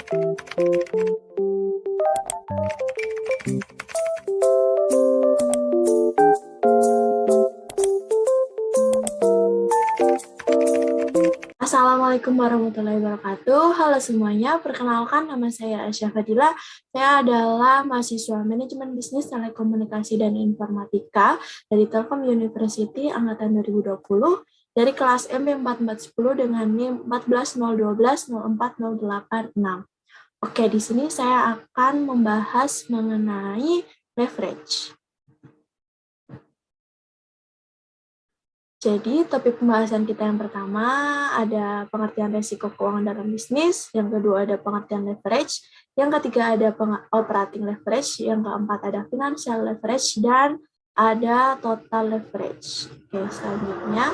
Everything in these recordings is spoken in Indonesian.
Assalamualaikum warahmatullahi wabarakatuh. Halo semuanya, perkenalkan nama saya Asya Fadila. Saya adalah mahasiswa Manajemen Bisnis Telekomunikasi dan Informatika dari Telkom University angkatan 2020 dari kelas MB4410 dengan NIM 14.012.04086. Oke, di sini saya akan membahas mengenai leverage. Jadi, topik pembahasan kita yang pertama ada pengertian resiko keuangan dalam bisnis, yang kedua ada pengertian leverage, yang ketiga ada operating leverage, yang keempat ada financial leverage, dan ada total leverage. Oke, selanjutnya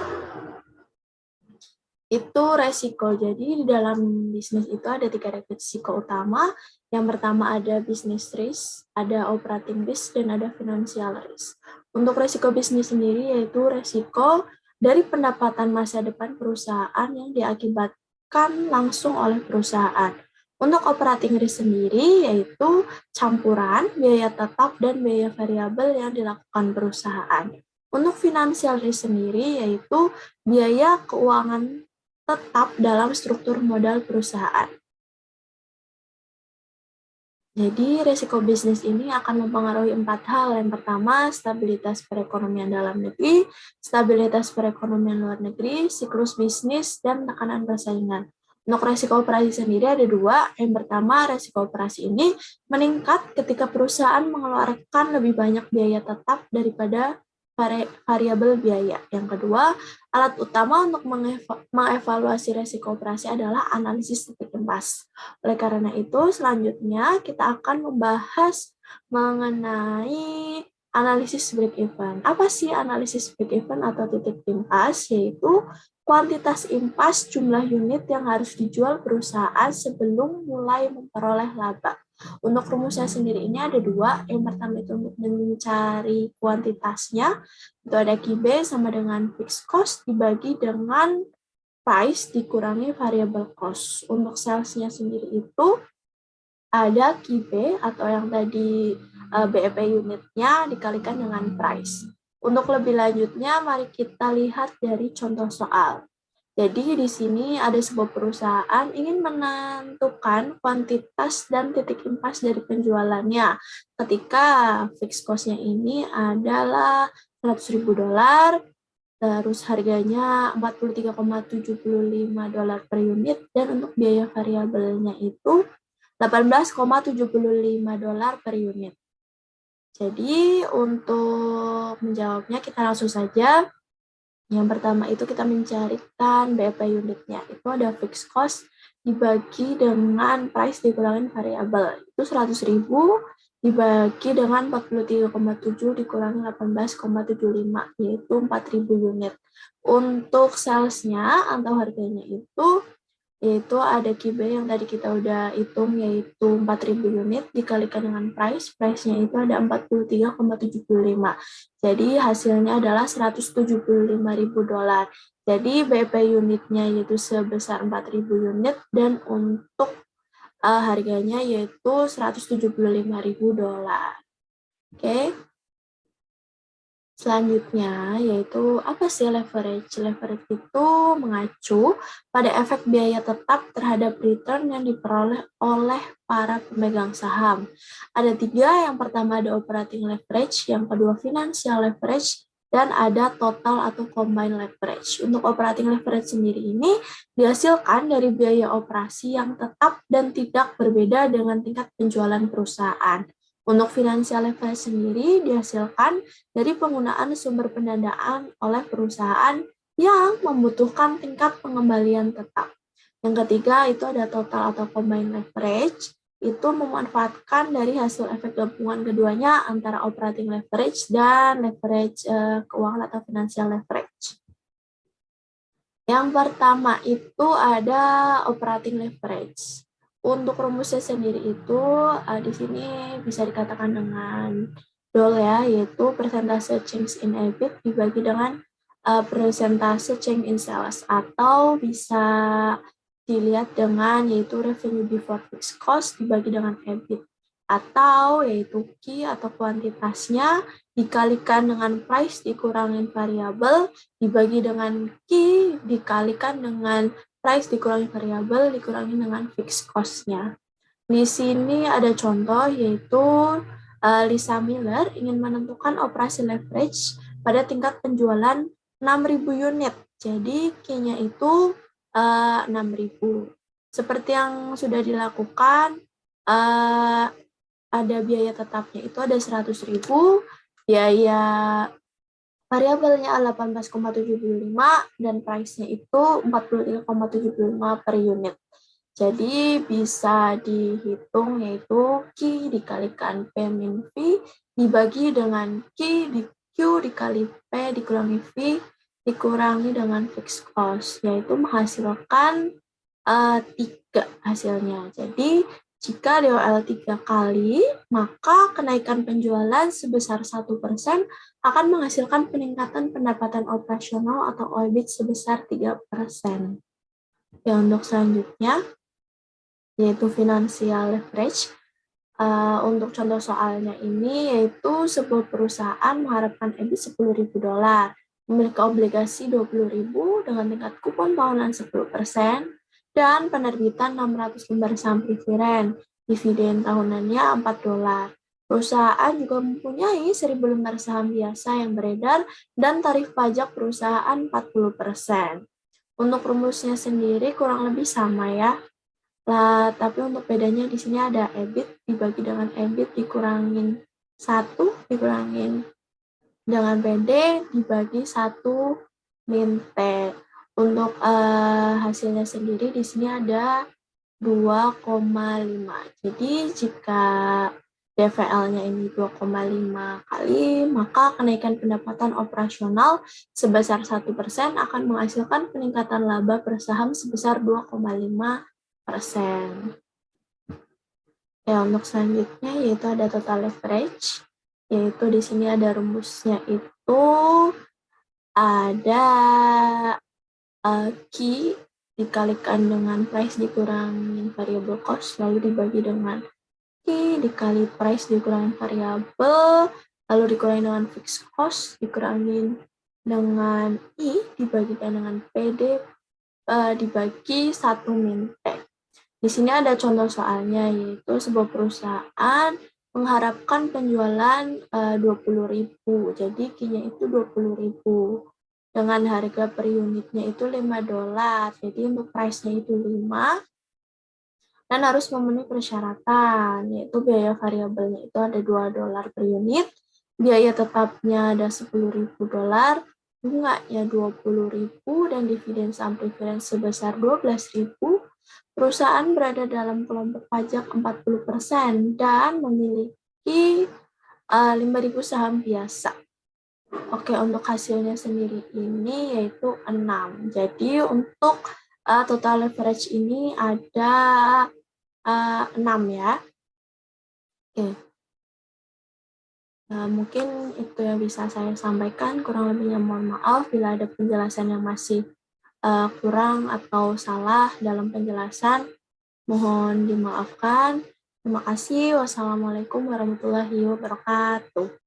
itu resiko. Jadi, di dalam bisnis itu ada 3 resiko utama. Yang pertama ada business risk, ada operating risk, dan ada financial risk. Untuk resiko bisnis sendiri yaitu resiko dari pendapatan masa depan perusahaan yang diakibatkan langsung oleh perusahaan. Untuk operating risk sendiri yaitu campuran biaya tetap dan biaya variabel yang dilakukan perusahaan. Untuk financial risk sendiri yaitu biaya keuangan tetap dalam struktur modal perusahaan. Jadi, risiko bisnis ini akan mempengaruhi 4 hal. Yang pertama, stabilitas perekonomian dalam negeri, stabilitas perekonomian luar negeri, siklus bisnis, dan tekanan persaingan. Untuk risiko operasi sendiri ada 2. Yang pertama, risiko operasi ini meningkat ketika perusahaan mengeluarkan lebih banyak biaya tetap daripada variabel biaya. Yang kedua, alat utama untuk mengevaluasi risiko operasi adalah analisis titik impas. Oleh karena itu, selanjutnya kita akan membahas mengenai analisis break even. Apa sih analisis break even atau titik impas? Yaitu kuantitas impas jumlah unit yang harus dijual perusahaan sebelum mulai memperoleh laba. Untuk rumusnya sendiri ini ada 2. Yang pertama itu untuk mencari kuantitasnya, itu ada QB sama dengan fixed cost dibagi dengan price dikurangi variable cost. Untuk sales-nya sendiri itu ada QB atau yang tadi BEP unitnya dikalikan dengan price. Untuk lebih lanjutnya, mari kita lihat dari contoh soal. Jadi di sini ada sebuah perusahaan ingin menentukan kuantitas dan titik impas dari penjualannya. Ketika fixed cost-nya ini adalah $100.000, terus harganya $43,75 per unit, dan untuk biaya variabelnya itu $18,75 per unit. Jadi untuk menjawabnya kita langsung saja. Yang pertama itu kita mencarikan BEP unitnya. Itu ada fixed cost dibagi dengan price dikurangi variabel. Itu 100.000 dibagi dengan 43,7 dikurangi 18,75, yaitu 4.000 unit. Untuk sales-nya atau harganya yaitu ada QB yang tadi kita udah hitung, yaitu 4.000 unit dikalikan dengan price-nya itu ada 43,75. Jadi hasilnya adalah $175.000. Jadi BEP unitnya yaitu sebesar 4.000 unit dan untuk harganya yaitu $175.000. Oke. Selanjutnya yaitu apa sih leverage? Leverage itu mengacu pada efek biaya tetap terhadap return yang diperoleh oleh para pemegang saham. Ada 3, yang pertama ada operating leverage, yang kedua financial leverage, dan ada total atau combined leverage. Untuk operating leverage sendiri ini dihasilkan dari biaya operasi yang tetap dan tidak berbeda dengan tingkat penjualan perusahaan. Untuk financial leverage sendiri dihasilkan dari penggunaan sumber pendanaan oleh perusahaan yang membutuhkan tingkat pengembalian tetap. Yang ketiga itu ada total atau combined leverage, itu memanfaatkan dari hasil efek gabungan keduanya antara operating leverage dan leverage keuangan atau financial leverage. Yang pertama itu ada operating leverage. Untuk rumusnya sendiri itu di sini bisa dikatakan dengan DOL ya, yaitu persentase change in EBIT dibagi dengan persentase change in sales, atau bisa dilihat dengan yaitu revenue before fixed cost dibagi dengan EBIT, atau yaitu Q atau kuantitasnya dikalikan dengan price dikurangin variabel dibagi dengan Q dikalikan dengan price dikurangi variabel dikurangi dengan fixed cost-nya. Di sini ada contoh yaitu Lisa Miller ingin menentukan operasi leverage pada tingkat penjualan 6.000 unit. Jadi Q-nya itu 6.000. Seperti yang sudah dilakukan, ada biaya tetapnya itu ada 100.000, biaya variabelnya 18,75 dan price-nya itu 43,75 per unit. Jadi bisa dihitung yaitu Q dikalikan P min V dibagi dengan Q dikali P dikurangi V dikurangi dengan fixed cost, yaitu menghasilkan 3 hasilnya. Jadi jika DOL 3 kali, maka kenaikan penjualan sebesar 1% akan menghasilkan peningkatan pendapatan operasional atau EBIT sebesar 3%. Ya, untuk selanjutnya, yaitu financial leverage. Untuk contoh soalnya ini, yaitu sebuah perusahaan mengharapkan EBIT $10.000, memiliki obligasi 20.000 dengan tingkat kupon tahunan 10%, dan penerbitan 600 lembar saham preferen. Dividen tahunannya $4. Perusahaan juga mempunyai 1.000 lembar saham biasa yang beredar dan tarif pajak perusahaan 40%. Untuk rumusnya sendiri kurang lebih sama ya. Lah, tapi untuk bedanya di sini ada EBIT dibagi dengan EBIT dikurangin 1 dikurangin dengan PD dibagi 1 min T. Untuk hasilnya sendiri di sini ada 2,5. Jadi jika DVL-nya ini 2,5 kali, maka kenaikan pendapatan operasional sebesar 1% akan menghasilkan peningkatan laba per saham sebesar 2,5%. Ya, untuk selanjutnya yaitu ada total leverage, yaitu di sini ada rumusnya itu ada Q dikalikan dengan price dikurangin variable cost lalu dibagi dengan Q dikali price dikurangin variabel lalu dikurangi dengan fixed cost dikurangin dengan I dibagikan dengan PD dibagi 1 min T. Di sini ada contoh soalnya, yaitu sebuah perusahaan mengharapkan penjualan 20.000, jadi Q-nya itu 20.000. Dengan harga per unitnya itu $5, jadi untuk price-nya itu 5, dan harus memenuhi persyaratan, yaitu biaya variabelnya itu ada $2 per unit, biaya tetapnya ada $10.000, bunganya 20.000, dan dividen saham preferen sebesar 12.000. Perusahaan berada dalam kelompok pajak 40% dan memiliki 5.000 saham biasa. Oke, untuk hasilnya sendiri ini yaitu 6. Jadi untuk total leverage ini ada 6 ya. Oke. Mungkin itu yang bisa saya sampaikan, kurang lebihnya mohon maaf bila ada penjelasan yang masih kurang atau salah dalam penjelasan, mohon dimaafkan. Terima kasih. Wassalamualaikum warahmatullahi wabarakatuh.